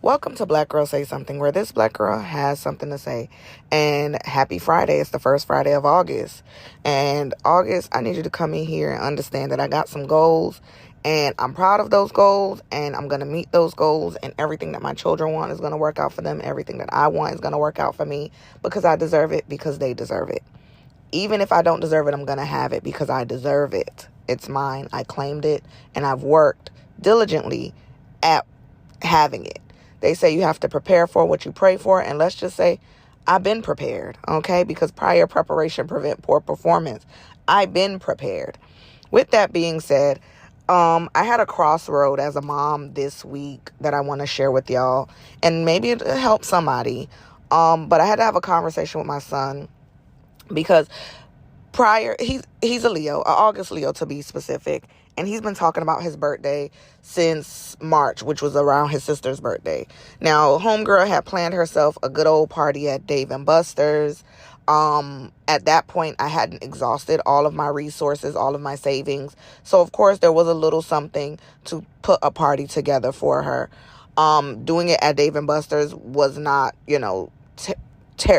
Welcome to Black Girl Say Something, where this black girl has something to say. And happy Friday. It's the first Friday of August. And August, I need you to come in here and understand that I got some goals. And I'm proud of those goals. And I'm going to meet those goals. And everything that my children want is going to work out for them. Everything that I want is going to work out for me. Because I deserve it. Because they deserve it. Even if I don't deserve it, I'm going to have it. Because I deserve it. It's mine. I claimed it. And I've worked diligently at having it. They say you have to prepare for what you pray for. And let's just say I've been prepared, okay? Because prior preparation prevent poor performance. I've been prepared. With that being said, I had a crossroad as a mom this week that I want to share with y'all. And maybe it'll help somebody. But I had to have a conversation with my son because he's a Leo, a August Leo to be specific. And he's been talking about his birthday since March, which was around his sister's birthday. Now, homegirl had planned herself a good old party at Dave & Buster's. At that point, I hadn't exhausted all of my resources, all of my savings. So, of course, there was a little something to put a party together for her. Doing it at Dave & Buster's was not,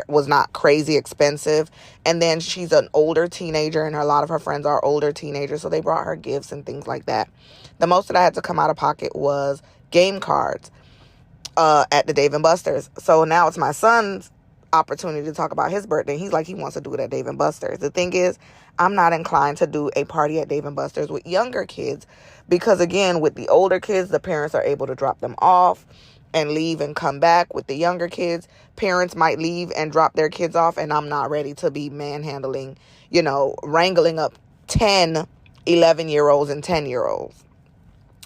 was not crazy expensive. And then she's an older teenager and a lot of her friends are older teenagers, so they brought her gifts and things like that. The most that I had to come out of pocket was game cards at the Dave & Buster's. So now it's my son's opportunity to talk about his birthday. He's like, he wants to do it at Dave & Buster's. The thing is, I'm not inclined to do a party at Dave & Buster's with younger kids because, again, with the older kids, the parents are able to drop them off and leave and come back. With the younger kids, parents might leave and drop their kids off, and I'm not ready to be manhandling, wrangling up 10, 11-year-olds and 10-year-olds.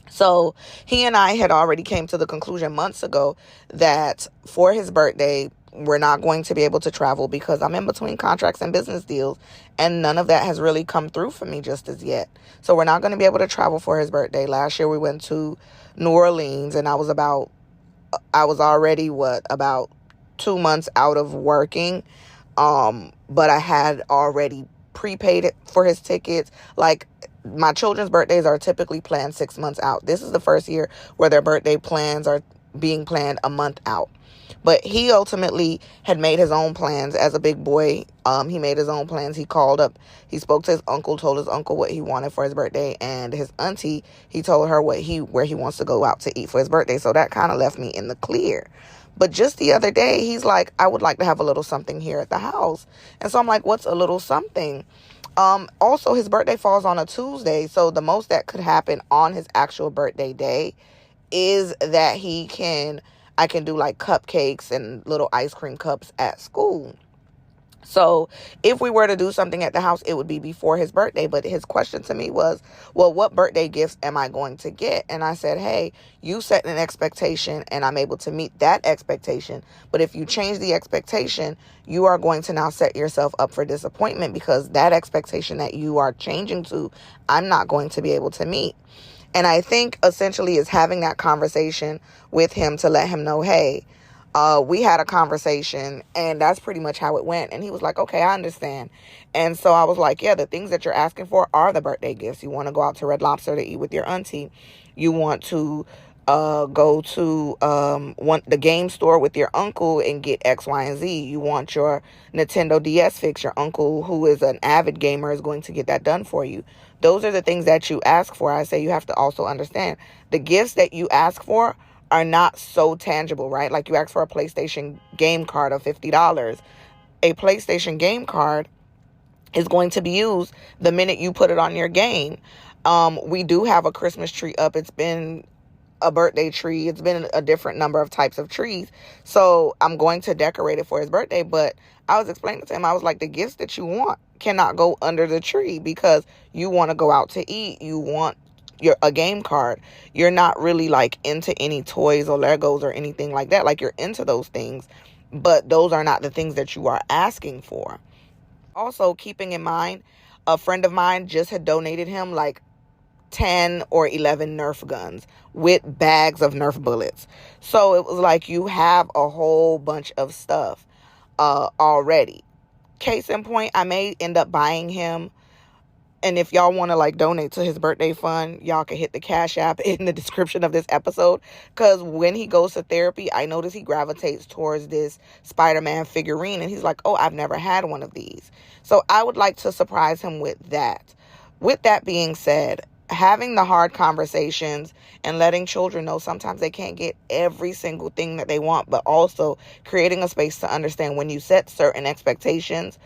So he and I had already came to the conclusion months ago that for his birthday, we're not going to be able to travel because I'm in between contracts and business deals, and none of that has really come through for me just as yet. So we're not going to be able to travel for his birthday. Last year we went to New Orleans, and I was already about 2 months out of working. But I had already prepaid it for his tickets. Like, my children's birthdays are typically planned 6 months out. This is the first year where their birthday plans are being planned a month out. But he ultimately had made his own plans as a big boy. He made his own plans. He called up, he spoke to his uncle, told his uncle what he wanted for his birthday, and his auntie, he told her where he wants to go out to eat for his birthday. So that kind of left me in the clear. But just the other day, he's like, I would like to have a little something here at the house. And so I'm like, what's a little something? Also, his birthday falls on a Tuesday. So the most that could happen on his actual birthday day is that I can do like cupcakes and little ice cream cups at school. So if we were to do something at the house, it would be before his birthday. But his question to me was, well, what birthday gifts am I going to get? And I said, hey, you set an expectation and I'm able to meet that expectation. But if you change the expectation, you are going to now set yourself up for disappointment because that expectation that you are changing to, I'm not going to be able to meet. And I think essentially is having that conversation with him to let him know, hey, we had a conversation and that's pretty much how it went. And he was like, okay, I understand. And so I was like, yeah, the things that you're asking for are the birthday gifts. You want to go out to Red Lobster to eat with your auntie. You want to go to the game store with your uncle and get X, Y, and Z. You want your Nintendo DS fix. Your uncle, who is an avid gamer, is going to get that done for you. Those are the things that you ask for. I say you have to also understand the gifts that you ask for are not so tangible, right? Like you ask for a PlayStation game card of $50. A PlayStation game card is going to be used the minute you put it on your game. We do have a Christmas tree up. It's been a birthday tree. It's been a different number of types of trees. So I'm going to decorate it for his birthday. But I was explaining to him, I was like, the gifts that you want cannot go under the tree because you want to go out to eat. You want a game card. You're not really like into any toys or Legos or anything like that. Like you're into those things, but those are not the things that you are asking for. Also, keeping in mind, a friend of mine just had donated him like 10 or 11 Nerf guns with bags of Nerf bullets. So it was like you have a whole bunch of stuff already. Case in point, I may end up buying him And if y'all want to like donate to his birthday fund, y'all can hit the Cash App in the description of this episode. Because when he goes to therapy, I notice he gravitates towards this Spider-Man figurine. And he's like, oh, I've never had one of these. So I would like to surprise him with that. With that being said, having the hard conversations and letting children know sometimes they can't get every single thing that they want, but also creating a space to understand when you set certain expectations,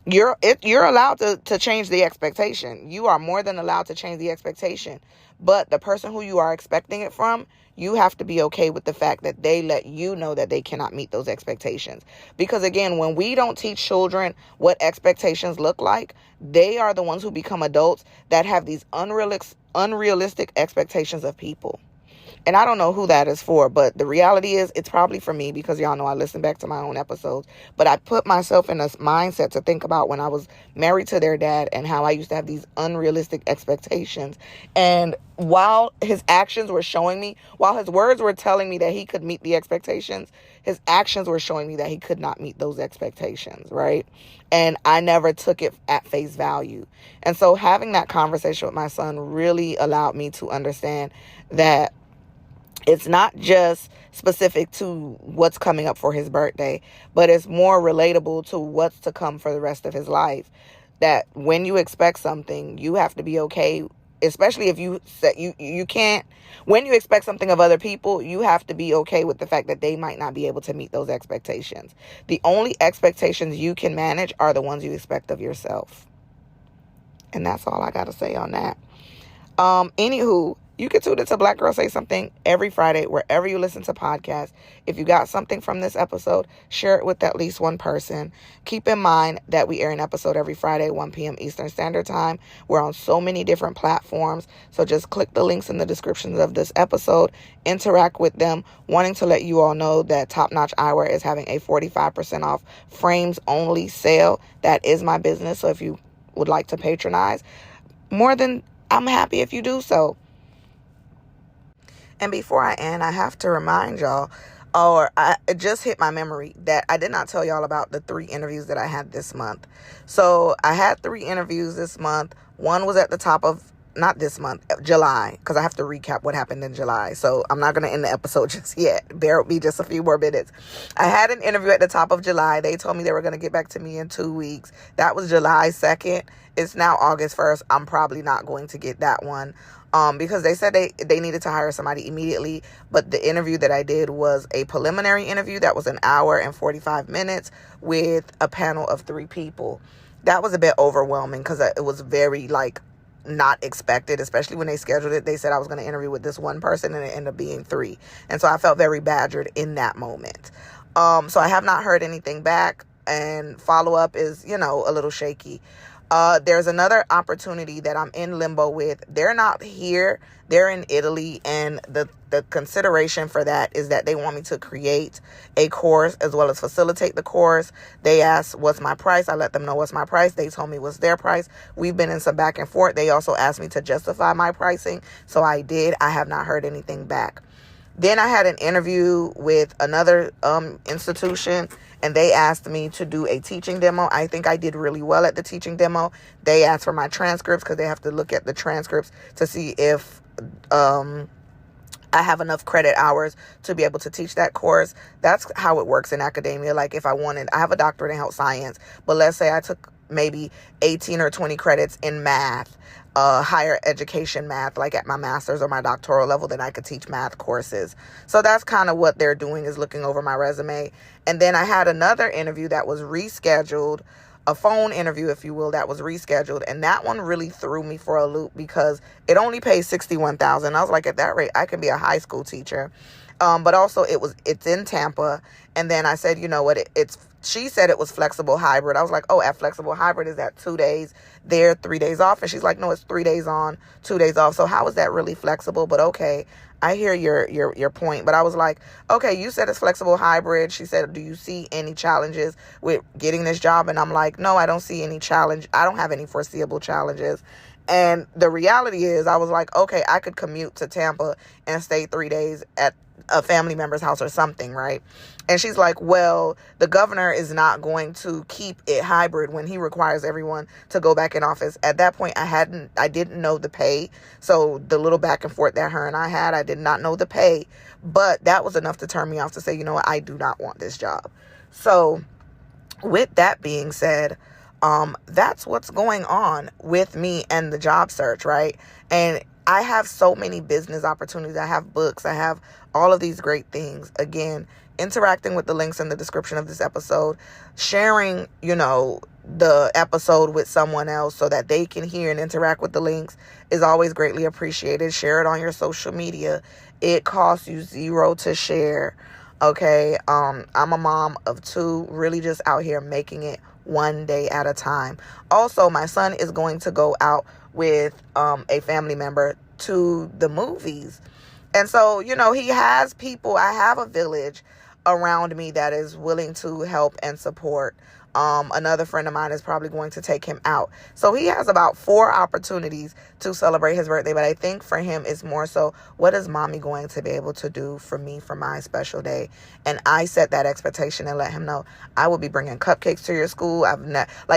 you're allowed to change the expectation. You are more than allowed to change the expectation. But the person who you are expecting it from, you have to be okay with the fact that they let you know that they cannot meet those expectations. Because again, when we don't teach children what expectations look like, they are the ones who become adults that have these unrealistic expectations of people. And I don't know who that is for, but the reality is it's probably for me, because y'all know I listen back to my own episodes. But I put myself in a mindset to think about when I was married to their dad and how I used to have these unrealistic expectations. And while his actions were showing me, while his words were telling me that he could meet the expectations, his actions were showing me that he could not meet those expectations, right? And I never took it at face value. And so having that conversation with my son really allowed me to understand that it's not just specific to what's coming up for his birthday, but it's more relatable to what's to come for the rest of his life. That when you expect something, you have to be okay, especially if you can't, when you expect something of other people, you have to be okay with the fact that they might not be able to meet those expectations. The only expectations you can manage are the ones you expect of yourself. And that's all I got to say on that. Anywho, you can tune into Black Girl Say Something every Friday, wherever you listen to podcasts. If you got something from this episode, share it with at least one person. Keep in mind that we air an episode every Friday, 1 p.m. Eastern Standard Time. We're on so many different platforms, so just click the links in the descriptions of this episode, interact with them. Wanting to let you all know that Top Notch Eyewear is having a 45% off frames only sale. That is my business, so if you would like to patronize, I'm happy if you do so. And before I end, I have to remind y'all, it just hit my memory that I did not tell y'all about the 3 interviews that I had this month. So I had 3 interviews this month. One was at the top of, not this month, July, because I have to recap what happened in July. So I'm not going to end the episode just yet. Bear with me just a few more minutes. I had an interview at the top of July. They told me they were going to get back to me in 2 weeks. That was July 2nd. It's now August 1st. I'm probably not going to get that one. Because they said they needed to hire somebody immediately. But the interview that I did was a preliminary interview that was 1 hour and 45 minutes with a panel of 3 people. That was a bit overwhelming because it was very not expected, especially when they scheduled it. They said I was going to interview with this one person and it ended up being 3. And so I felt very badgered in that moment. So I have not heard anything back, and follow-up is, a little shaky. There's another opportunity that I'm in limbo with. They're not here. They're in Italy. And the consideration for that is that they want me to create a course as well as facilitate the course. They asked, what's my price? I let them know what's my price. They told me what's their price. We've been in some back and forth. They also asked me to justify my pricing. So I did. I have not heard anything back. Then I had an interview with another institution, and they asked me to do a teaching demo. I think I did really well at the teaching demo. They asked for my transcripts because they have to look at the transcripts to see if I have enough credit hours to be able to teach that course. That's how it works in academia. Like if I have a doctorate in health science, but let's say I took maybe 18 or 20 credits in math, higher education math, like at my master's or my doctoral level, then I could teach math courses. So that's kind of what they're doing, is looking over my resume. And then I had another interview that was rescheduled, a phone interview, if you will, that was rescheduled. And that one really threw me for a loop because it only pays $61,000. I was like, at that rate, I can be a high school teacher. But also it's in Tampa. And then I said, you know what, she said it was flexible hybrid. I was like, oh, at flexible hybrid, is that 2 days there, 3 days off? And she's like, no, it's 3 days on, 2 days off. So how is that really flexible? But okay, I hear your point. But I was like, okay, you said it's flexible hybrid. She said, do you see any challenges with getting this job? And I'm like, no, I don't see any challenge. I don't have any foreseeable challenges. And the reality is, I was like, okay, I could commute to Tampa and stay 3 days at a family member's house or something, right? And she's like, well, the governor is not going to keep it hybrid when he requires everyone to go back in office. At that point, I didn't know the pay. So the little back and forth that her and I had, I did not know the pay. But that was enough to turn me off to say, you know what, I do not want this job. So with that being said, that's what's going on with me and the job search, right? And I have so many business opportunities. I have books. I have all of these great things. Again, interacting with the links in the description of this episode, sharing, the episode with someone else so that they can hear and interact with the links is always greatly appreciated. Share it on your social media. It costs you $0 to share. Okay. I'm a mom of 2, really just out here making it one day at a time. Also, my son is going to go out with a family member to the movies. And so, he has people. I have a village around me that is willing to help and support. Another friend of mine is probably going to take him out. So he has about 4 opportunities to celebrate his birthday. But I think for him, it's more so, what is mommy going to be able to do for me for my special day? And I set that expectation and let him know, I will be bringing cupcakes to your school.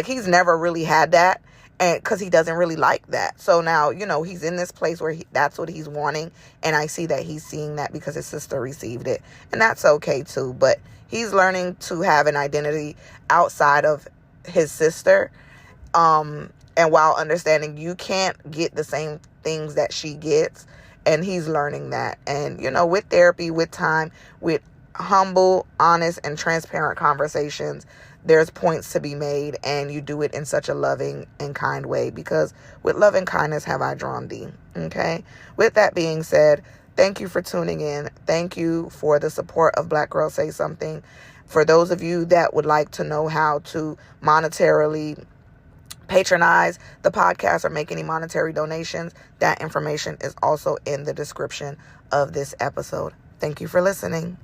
He's never really had that. And because he doesn't really like that. So now, he's in this place where that's what he's wanting. And I see that he's seeing that because his sister received it. And that's okay too. But he's learning to have an identity outside of his sister. And while understanding you can't get the same things that she gets. And he's learning that. And, with therapy, with time, with humble, honest, and transparent conversations, there's points to be made, and you do it in such a loving and kind way, because with love and kindness have I drawn thee. Okay. With that being said, thank you for tuning in. Thank you for the support of Black Girl Say Something. For those of you that would like to know how to monetarily patronize the podcast or make any monetary donations, that information is also in the description of this episode. Thank you for listening.